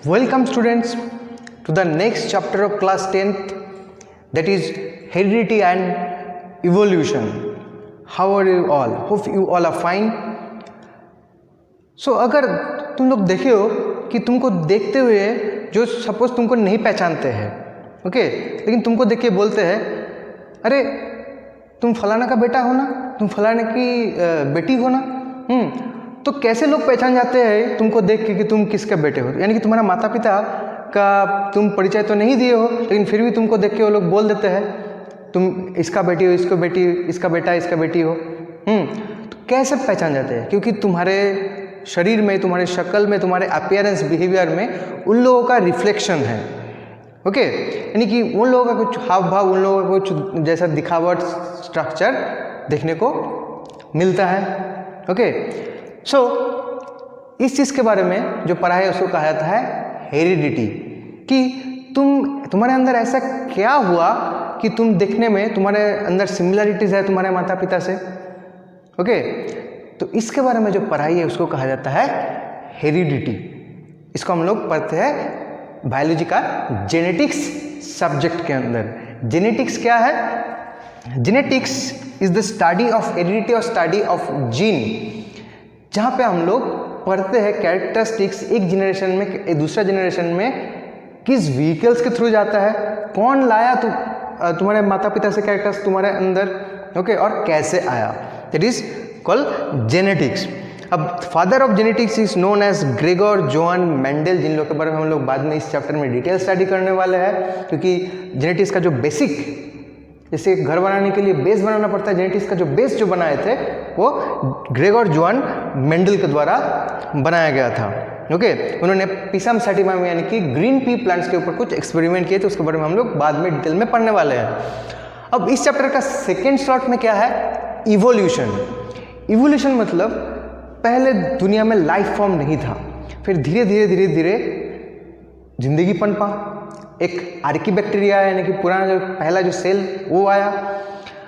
Welcome students to the next chapter of class 10th, that is heredity and evolution. How are you all? Hope you all are fine. So अगर तुम लोग देखे हो कि तुमको देखते हुए जो सपोज तुमको नहीं पहचानते हैं, ओके, लेकिन तुमको देख के बोलते हैं अरे तुम फलाना का बेटा हो ना, तुम फलाने की बेटी हो ना, तो कैसे लोग पहचान जाते हैं तुमको देख के कि तुम किसके बेटे हो? यानी कि तुम्हारा माता पिता का तुम परिचय तो नहीं दिए हो, लेकिन फिर भी तुमको देख के वो लोग बोल देते हैं तुम इसका बेटी हो, इसको बेटी, इसका बेटा, इसका बेटी हो। तो कैसे पहचान जाते हैं? क्योंकि तुम्हारे शरीर में, तुम्हारे शक्ल में, तुम्हारे अपीयरेंस, बिहेवियर में उन लोगों का रिफ्लेक्शन है। ओके, यानी कि उन लोगों का कुछ हाव भाव, उन लोगों का कुछ जैसा दिखावट, स्ट्रक्चर देखने को मिलता है। ओके, सो इस चीज़ के बारे में जो पढ़ा है उसको कहा जाता है हेरिडिटी, कि तुम्हारे अंदर ऐसा क्या हुआ कि तुम देखने में तुम्हारे अंदर सिमिलरिटीज़ है तुम्हारे माता पिता से। ओके, तो इसके बारे में जो पढ़ाई है उसको कहा जाता है हेरिडिटी। इसको हम लोग पढ़ते हैं बायोलॉजी का जेनेटिक्स सब्जेक्ट के अंदर। जेनेटिक्स क्या है? Genetics is the study of heredity और स्टडी ऑफ जीन, जहाँ पे हम लोग पढ़ते हैं कैरेक्टरिस्टिक्स एक जनरेशन में दूसरा जनरेशन में किस व्हीकल्स के थ्रू जाता है, कौन लाया तुम्हारे माता पिता से कैरेक्टर्स तुम्हारे अंदर, ओके, और कैसे आया, दैट इज कॉल्ड जेनेटिक्स। अब father of genetics is known as Gregor Johann Mendel, जिन लोगों के बारे में हम लोग बाद में इस चैप्टर में डिटेल स्टडी करने वाले हैं, क्योंकि जेनेटिक्स का जो बेसिक, जैसे घर बनाने के लिए बेस बनाना पड़ता है, जेनेटिक्स का जो बेस जो बनाए थे वो ग्रेगोर जोहान मेंडल के द्वारा बनाया गया था। ओके, उन्होंने पिसम सैटिवम यानी कि ग्रीन पी प्लांट्स के ऊपर कुछ एक्सपेरिमेंट किए थे, उसके बारे में हम लोग बाद में डिटेल में पढ़ने वाले हैं। अब इस चैप्टर का सेकेंड स्लॉट में क्या है? इवोल्यूशन। इवोल्यूशन मतलब पहले दुनिया में लाइफ फॉर्म नहीं था, फिर धीरे धीरे धीरे धीरे जिंदगी पनपा, एक आर्कीबैक्टीरिया यानी कि पुराना जो पहला जो सेल वो आया।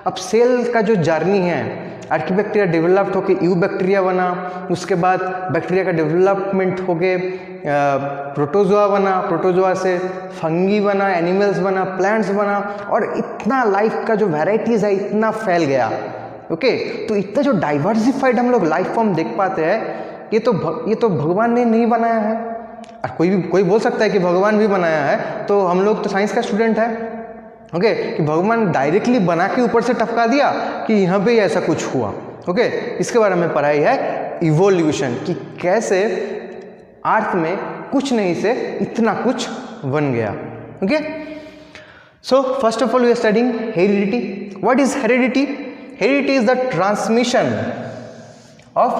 अब सेल का जो जर्नी है, आर्कीबैक्टीरिया डेवलप्ड होकर यूबैक्टीरिया बना, उसके बाद बैक्टीरिया का डेवलपमेंट होके प्रोटोजोआ बना, प्रोटोजोआ से फंगी बना, एनिमल्स बना, प्लांट्स बना, और इतना लाइफ का जो वैराइटीज है इतना फैल गया। ओके, तो इतना जो डाइवर्सिफाइड हम लोग लाइफ फॉर्म देख पाते हैं, ये तो भगवान ने नहीं बनाया है। और कोई बोल सकता है कि भगवान भी बनाया है, तो हम लोग तो साइंस का स्टूडेंट है, ओके, कि भगवान डायरेक्टली बना के ऊपर से टपका दिया कि यहाँ पे ऐसा कुछ हुआ। ओके, इसके बारे में पढ़ाई है इवोल्यूशन, कि कैसे अर्थ में कुछ नहीं से इतना कुछ बन गया। Okay, so first of all we are studying heredity. What is heredity? Heredity is the transmission of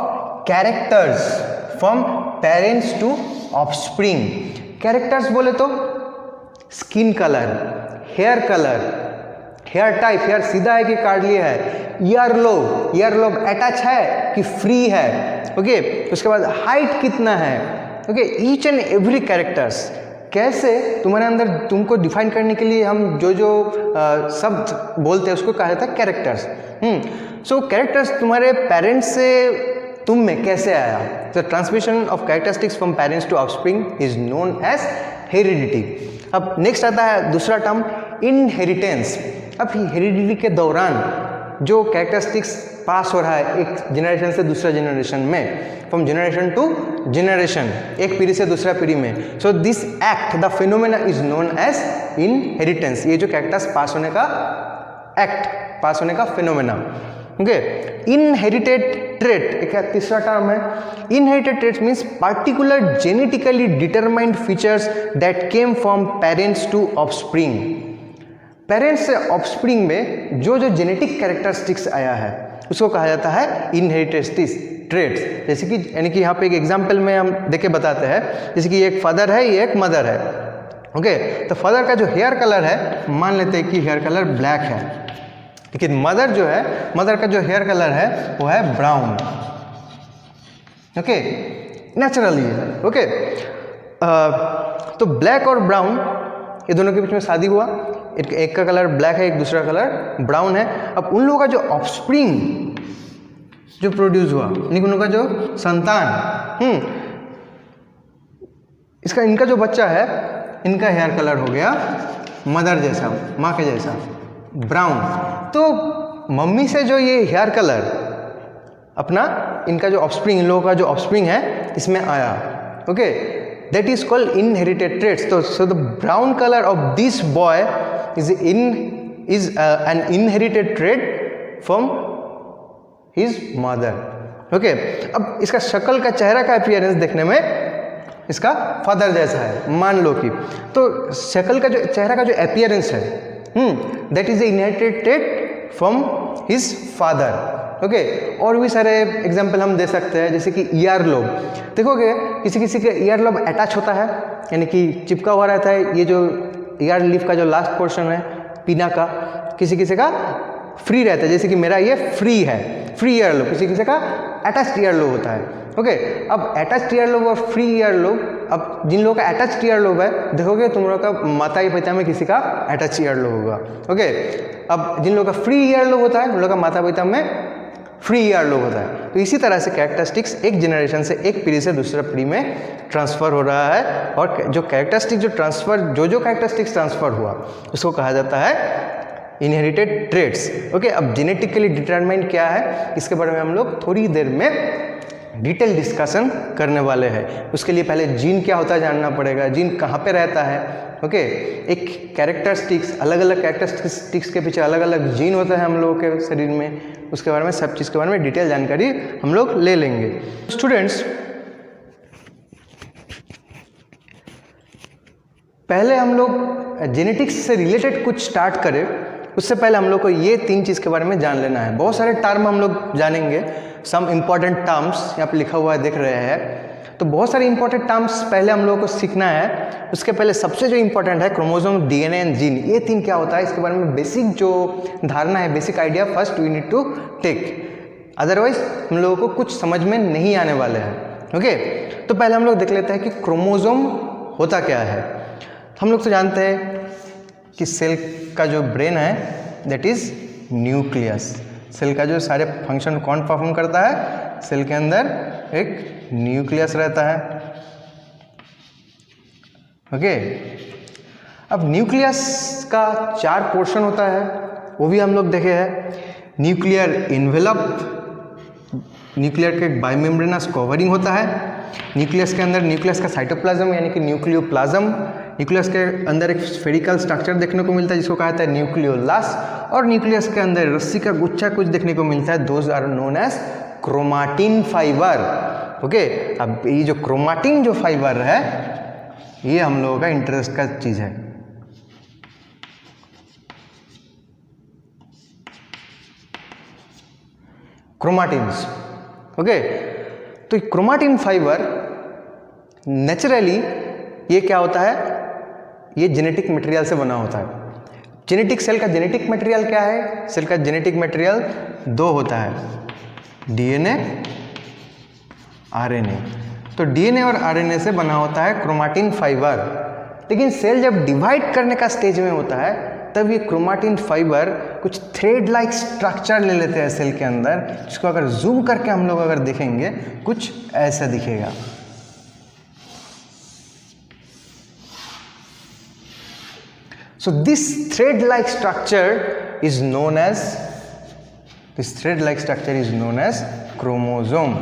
characters from parents to offspring. Characters बोले तो skin colour, hair colour, hair type, hair सीधा है कि कार्डली है, earlobe attach है कि free है, okay, उसके बाद हाइट कितना है, okay, each and every characters कैसे तुम्हारे अंदर, तुमको डिफाइन करने के लिए हम जो शब्द बोलते हैं उसको कहा जाता है कैरेक्टर्स। सो कैरेक्टर्स तुम्हारे पेरेंट्स से तुम में कैसे आया? The transmission of characteristics from parents to offspring is known as heredity. अब नेक्स्ट आता है दूसरा टर्म इनहेरिटेंस। अब हेरिडिटी के दौरान जो कैरेक्टरिस्टिक्स पास हो रहा है एक जनरेशन से दूसरा जनरेशन में, फ्रॉम जनरेशन टू जनरेशन, एक पीढ़ी से दूसरा पीढ़ी में, so this act, the phenomena is known as inheritance. ये जो कैरेक्टर्स पास होने का एक्ट, पास होने का फिनोमेना। ओके, इनहेरिटेड ट्रेट एक तीसरा टर्म है। Inherited trait means particular genetically determined features that came from parents to offspring. Parents से ऑफस्प्रिंग में जो जेनेटिक कैरेक्टरिस्टिक्स आया है उसको कहा जाता है इनहेरिटेड ट्रेट्स। जैसे कि यानी कि यहाँ पे एक एग्जाम्पल में हम देके बताते हैं, जैसे कि एक फादर है, ये एक मदर है। ओके, तो फादर का जो हेयर कलर है, मान लेते हैं कि हेयर कलर ब्लैक है, लेकिन मदर का जो हेयर कलर है वो है ब्राउन। ओके, नेचुरली है। ओके, तो ब्लैक और ब्राउन ये दोनों के बीच में शादी हुआ, एक का कलर ब्लैक है, एक दूसरा कलर ब्राउन है। अब उन लोगों का जो ऑफस्प्रिंग जो प्रोड्यूस हुआ, यानी उन लोगों का जो संतान, इनका जो बच्चा है, इनका हेयर कलर हो गया मदर जैसा, माँ के जैसा, ब्राउन। तो मम्मी से जो ये हेयर कलर अपना, इनका जो ऑफस्प्रिंग, इन लोगों का जो ऑफस्प्रिंग है इसमें आया, okay, that is called inherited traits. तो so the brown colour of this boy is an inherited trait from his mother, okay. अब इसका शक्ल का, चेहरा का अपीयरेंस देखने में इसका फादर जैसा है, मान लो कि, तो शक्ल का जो, चेहरा का जो अपीयरेंस है, that is inherited trait from his father, okay. और भी सारे एग्जाम्पल हम दे सकते हैं, जैसे कि ईयर लोब। देखोगे किसी किसी के ईयर लोब अटैच होता है, यानी कि चिपका हुआ रहता है, ये जो ईयर लीफ का जो लास्ट पोर्शन है पीना का, किसी किसी का फ्री रहता है, जैसे कि मेरा ये फ्री है, फ्री ईयर लोब, किसी किसी का अटैच्ड ईयर लोब होता है, ओके। अब अटैच्ड ईयर लोब और फ्री ईयर लोब, अब जिन लोगों का अटैच्ड ईयर लोब है, देखोगे तुम लोगों का माता पिता में किसी का अटैच ईयर लोब होगा, ओके। अब जिन लोगों का फ्री ईयर लोब होता है, उन लोगों का माता पिता में फ्री ईयर लोब होता है। तो इसी तरह से कैरेक्टरिस्टिक्स एक जनरेशन से, एक पीढ़ी से दूसरे पीढ़ी में ट्रांसफर हो रहा है, और जो कैरेक्टरिस्टिक जो ट्रांसफर, जो कैरेक्टरिस्टिक्स ट्रांसफर हुआ उसको कहा जाता है इनहेरिटेड ट्रेट्स, ओके। अब जेनेटिकली डिटरमाइन क्या है, इसके बारे में हम लोग थोड़ी देर में डिटेल डिस्कशन करने वाले हैं। उसके लिए पहले जीन क्या होता है जानना पड़ेगा, जीन कहाँ पे रहता है, ओके। एक कैरेक्टरिस्टिक्स, अलग अलग कैरेक्टरिस्टिक्स के पीछे अलग अलग जीन होता है हम लोगों के शरीर में, उसके बारे में, सब चीज़ के बारे में डिटेल जानकारी हम लोग ले लेंगे। स्टूडेंट्स, पहले हम लोग जेनेटिक्स से रिलेटेड कुछ स्टार्ट करें, उससे पहले हम लोग को ये 3 चीज़ के बारे में जान लेना है। बहुत सारे टर्म हम लोग जानेंगे, सम इम्पॉर्टेंट टर्म्स यहाँ पे लिखा हुआ है, देख रहे हैं। तो बहुत सारे इंपॉर्टेंट टर्म्स पहले हम लोगों को सीखना है। उसके पहले सबसे जो इंपॉर्टेंट है क्रोमोसोम, डीएनए एंड जीन, ये 3 क्या होता है, इसके बारे में बेसिक जो धारणा है, basic idea first we need to take, otherwise हम लोगों को कुछ समझ में नहीं आने वाले हैं, ओके। तो पहले हम लोग देख लेते हैं कि क्रोमोसोम होता क्या है। हम लोग तो जानते हैं कि सेल का जो ब्रेन है दैट इज न्यूक्लियस। सेल का जो सारे फंक्शन कौन परफॉर्म करता है, सेल के अंदर एक न्यूक्लियस रहता है, ओके। अब न्यूक्लियस का 4 पोर्शन होता है, वो भी हम लोग देखे हैं। न्यूक्लियर इन्वेलप, न्यूक्लियर के बायोमेम्ब्रेनस कवरिंग होता है। न्यूक्लियस के अंदर न्यूक्लियस का साइटोप्लाज्म यानी कि न्यूक्लियोप्लाज्म, न्यूक्लियस के अंदर एक स्फेरिकल स्ट्रक्चर देखने को मिलता है जिसको कहा जाता है न्यूक्लियोलस, और न्यूक्लियस के अंदर रस्सी का गुच्छा कुछ देखने को मिलता है, those are known as chromatin fibre, okay. अब ये जो क्रोमाटिन जो फाइबर है, ये हम लोगों का इंटरेस्ट का चीज है। क्रोमाटिन्स, ओके। तो क्रोमाटिन फाइबर नेचुरली ये क्या होता है, ये जेनेटिक मटेरियल से बना होता है। जेनेटिक, सेल का जेनेटिक मटेरियल क्या है, सेल का जेनेटिक मटेरियल 2 होता है, डीएनए, आरएनए। तो डीएनए और आरएनए से बना होता है क्रोमाटिन फाइबर। लेकिन सेल जब डिवाइड करने का स्टेज में होता है तब ये क्रोमाटिन फाइबर कुछ थ्रेड लाइक स्ट्रक्चर ले लेते हैं सेल के अंदर, जिसको अगर जूम करके हम लोग अगर देखेंगे कुछ ऐसा दिखेगा। So this thread-like structure is known as chromosome.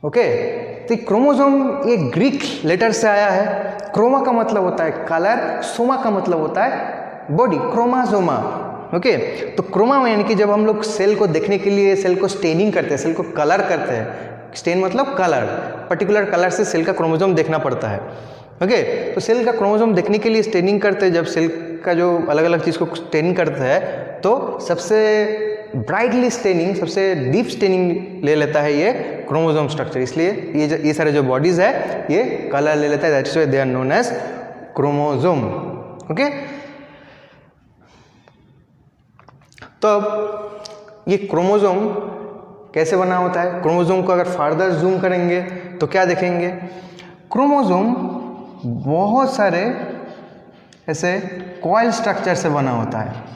Okay, तो क्रोमोसोम ये ग्रीक लेटर से आया है। क्रोमा का मतलब होता है कलर, सोमा का मतलब होता है बॉडी, क्रोमासोमा, ओके। तो क्रोमा यानी कि जब हम लोग सेल को देखने के लिए सेल को स्टेनिंग करते हैं, सेल को कलर करते हैं, स्टेन मतलब कलर, पर्टिकुलर कलर से सेल का क्रोमोसोम देखना पड़ता है, ओके। तो सेल का क्रोमोसोम देखने के लिए स्टेनिंग करते हैं, जब सेल का जो अलग अलग चीज़ को स्टेनिंग करते हैं तो सबसे ब्राइटली स्टेनिंग, सबसे डीप स्टेनिंग ले लेता है ये क्रोमोसोम स्ट्रक्चर, इसलिए ये सारे जो बॉडीज है ये कलर ले लेता है, that's why they are known as chromosome, okay. तो ये क्रोमोसोम कैसे बना होता है, क्रोमोसोम को अगर फार्दर जूम करेंगे तो क्या देखेंगे, क्रोमोसोम बहुत सारे ऐसे कॉइल स्ट्रक्चर से बना होता है।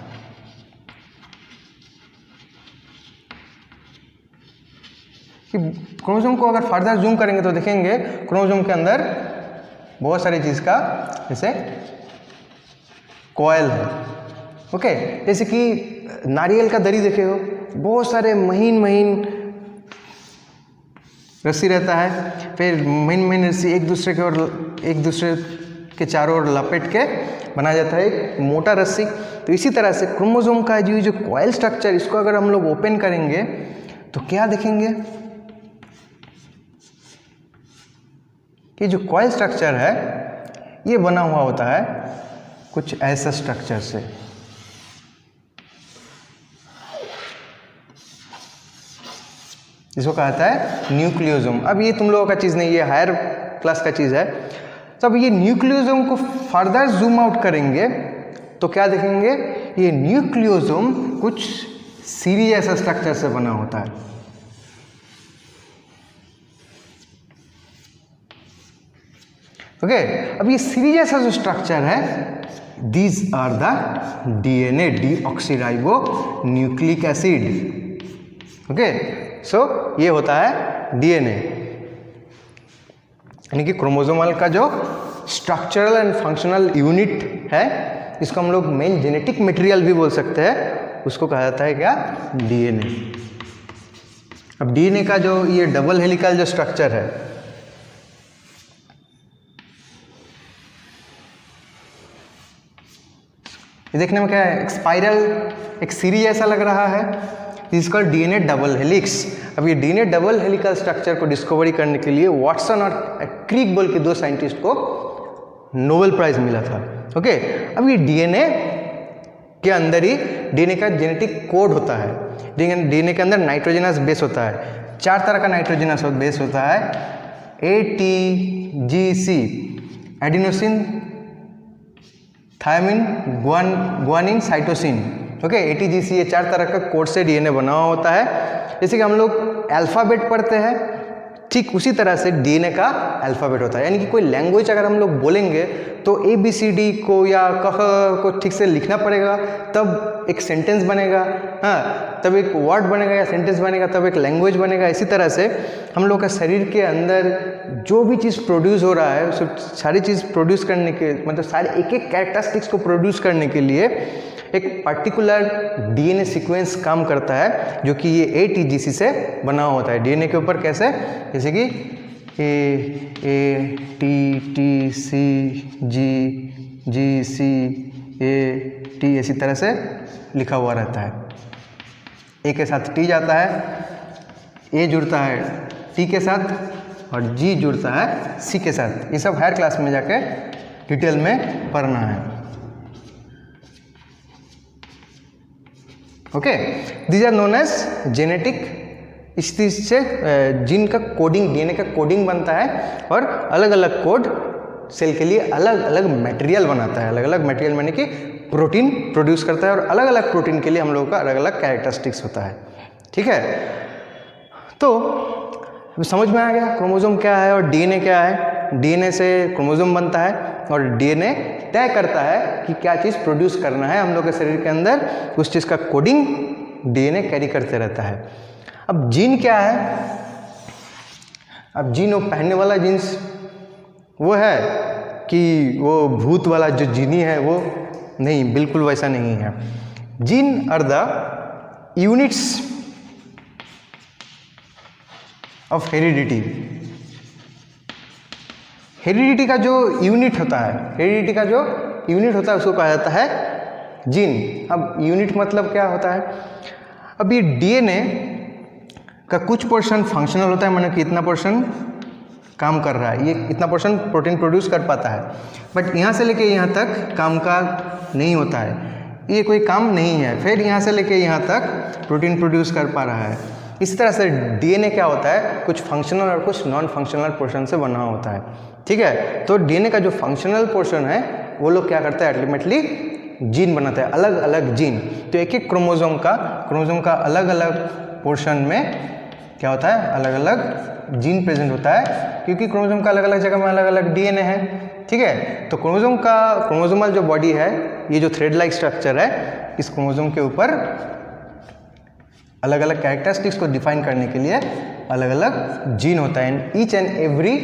कि क्रोमोसोम को अगर फर्दर जूम करेंगे तो देखेंगे क्रोमोसोम के अंदर बहुत सारी चीज़ का जैसे कॉइल है। ओके, जैसे कि नारियल का दरी देखे हो, बहुत सारे महीन महीन रस्सी रहता है, फिर महीन महीन रस्सी एक दूसरे के चारों ओर लपेट के बनाया जाता है एक मोटा रस्सी। तो इसी तरह से क्रोमोसोम का जो कॉइल स्ट्रक्चर, इसको अगर हम लोग ओपन करेंगे तो क्या देखेंगे कि जो कॉइल स्ट्रक्चर है ये बना हुआ होता है कुछ ऐसा स्ट्रक्चर से। इसको कहा जाता है न्यूक्लियोसोम। अब ये तुम लोगों का चीज़ नहीं, ये हायर क्लास का चीज़ है। तब ये न्यूक्लियोसोम को फर्दर जूम आउट करेंगे तो क्या देखेंगे, ये न्यूक्लियोसोम कुछ सीरीज ऐसा स्ट्रक्चर से बना होता है। ओके, अब ये सीरीज ऐसा जो स्ट्रक्चर है, these are the DNA, deoxyribonucleic acid. Okay, so ये होता है डीएनए, यानी कि क्रोमोसोमल का जो स्ट्रक्चरल एंड फंक्शनल यूनिट है, इसको हम लोग मेन जेनेटिक मटेरियल भी बोल सकते हैं, उसको कहा जाता है क्या, डीएनए। अब डीएनए का जो ये डबल हेलिकल जो स्ट्रक्चर है, ये देखने में क्या है, एक स्पाइरल, एक सीरीज ऐसा लग रहा है, जिसका डीएनए डबल हेलिक्स। अब ये डीएनए डबल हेलिकल स्ट्रक्चर को डिस्कवरी करने के लिए वाटसन और क्रिक बोल के दो साइंटिस्ट को नोबेल प्राइज मिला था। ओके, अब ये डीएनए के अंदर ही डीएनए का जेनेटिक कोड होता है। डीएनए के अंदर नाइट्रोजनस बेस होता है, 4 तरह का नाइट्रोजनस बेस होता है, ATGC, adenosine, thymine, guanine, cytosine. Okay, ATGC ये 4 तरह का कोड से डीएनए बना हुआ होता है। जैसे कि हम लोग अल्फ़ाबेट पढ़ते हैं, ठीक उसी तरह से डीएनए का अल्फ़ाबेट होता है। यानी कि कोई लैंग्वेज अगर हम लोग बोलेंगे तो ABCD को या कह को ठीक से लिखना पड़ेगा, तब एक सेंटेंस बनेगा, हाँ, तब एक वर्ड बनेगा या सेंटेंस बनेगा, तब एक लैंग्वेज बनेगा। इसी तरह से हम लोग का शरीर के अंदर जो भी चीज़ प्रोड्यूस हो रहा है, सब सारी चीज़ प्रोड्यूस करने के, मतलब सारे एक एक कैरेक्टरिस्टिक्स को प्रोड्यूस करने के लिए एक पर्टिकुलर डीएनए सीक्वेंस काम करता है, जो कि ये ATGC से बना होता है। डीएनए के ऊपर कैसे, जैसे कि ATTCGGCAT इसी तरह से लिखा हुआ रहता है। ए के साथ T जाता है, A जुड़ता है T के साथ और G जुड़ता है C के साथ। ये सब हायर क्लास में जाके डिटेल में पढ़ना है। Okay, these are known as genetic. इस चीज से जीन का कोडिंग, डीएनए का कोडिंग बनता है और अलग अलग कोड सेल के लिए अलग अलग मटेरियल बनाता है। अलग अलग मटेरियल माने कि प्रोटीन प्रोड्यूस करता है, और अलग अलग प्रोटीन के लिए हम लोगों का अलग अलग कैरेक्टरिस्टिक्स होता है। ठीक है, तो समझ में आ गया क्रोमोसोम क्या है और डीएनए क्या है। डीएनए से क्रोमोसोम बनता है और डीएनए तय करता है कि क्या चीज़ प्रोड्यूस करना है हम लोग के शरीर के अंदर, उस चीज़ का कोडिंग डीएनए कैरी करते रहता है। अब जीन क्या है, अब जीन वो पहनने वाला जीन्स वो है कि वो भूत वाला जो जीनी है वो नहीं, बिल्कुल वैसा नहीं है। Gene are the units of heredity. Heredity का जो यूनिट होता है, हेरिडिटी का जो यूनिट होता है उसको कहा जाता है जीन। अब यूनिट मतलब क्या होता है, अब ये डीएनए का कुछ पोर्शन फंक्शनल होता है, माने कि इतना पोर्शन काम कर रहा है, ये इतना पोर्शन प्रोटीन प्रोड्यूस कर पाता है, बट यहाँ से लेके यहाँ तक काम का नहीं होता है, ये कोई काम नहीं है। फिर यहाँ से लेके यहाँ तक प्रोटीन प्रोड्यूस कर पा रहा है। इसी तरह से डीएनए क्या होता है, कुछ फंक्शनल और कुछ नॉन फंक्शनल पोर्शन से बना होता है। ठीक है, तो डीएनए का जो फंक्शनल पोर्शन है वो लोग क्या करते हैं, अल्टीमेटली जीन बनाते हैं, अलग अलग जीन। तो एक एक क्रोमोसोम का अलग अलग पोर्शन में क्या होता है, अलग अलग जीन प्रेजेंट होता है, क्योंकि क्रोमोसोम का अलग अलग जगह में अलग अलग डीएनए है। ठीक है, तो क्रोमोसोमल जो बॉडी है, ये जो थ्रेड लाइक स्ट्रक्चर है, इस क्रोमोसोम के ऊपर अलग अलग कैरेक्टरिस्टिक्स को डिफाइन करने के लिए अलग अलग जीन होता है and each and every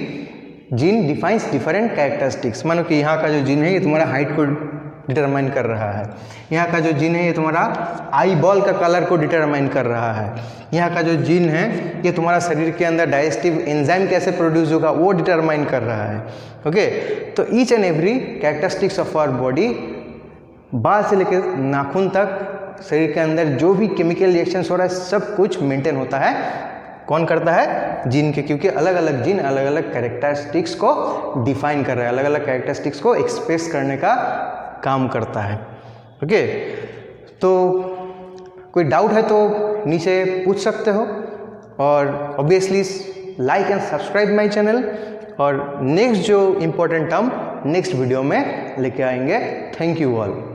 gene defines different characteristics. मानो कि यहाँ का जो जीन है ये तुम्हारा हाइट को डिटरमाइन कर रहा है, यहाँ का जो जीन है ये तुम्हारा आई बॉल का कलर को डिटरमाइन कर रहा है, यहाँ का जो जीन है ये तुम्हारा शरीर के अंदर डाइजेस्टिव एंजाइम कैसे प्रोड्यूस होगा वो डिटरमाइन कर रहा है। ओके, तो each and every characteristics of our body, बाल से लेकर नाखून तक शरीर के अंदर जो भी केमिकल रिएक्शंस हो रहा है सब कुछ मेंटेन होता है। कौन करता है? जीन के, क्योंकि अलग अलग जीन अलग अलग कैरेक्टरिस्टिक्स को डिफाइन कर रहा है, अलग अलग कैरेक्टरिस्टिक्स को एक्सप्रेस करने का काम करता है। ओके, तो कोई डाउट है तो नीचे पूछ सकते हो और obviously like and subscribe my channel, और नेक्स्ट जो इम्पोर्टेंट टर्म नेक्स्ट वीडियो में लेके आएंगे। Thank you all.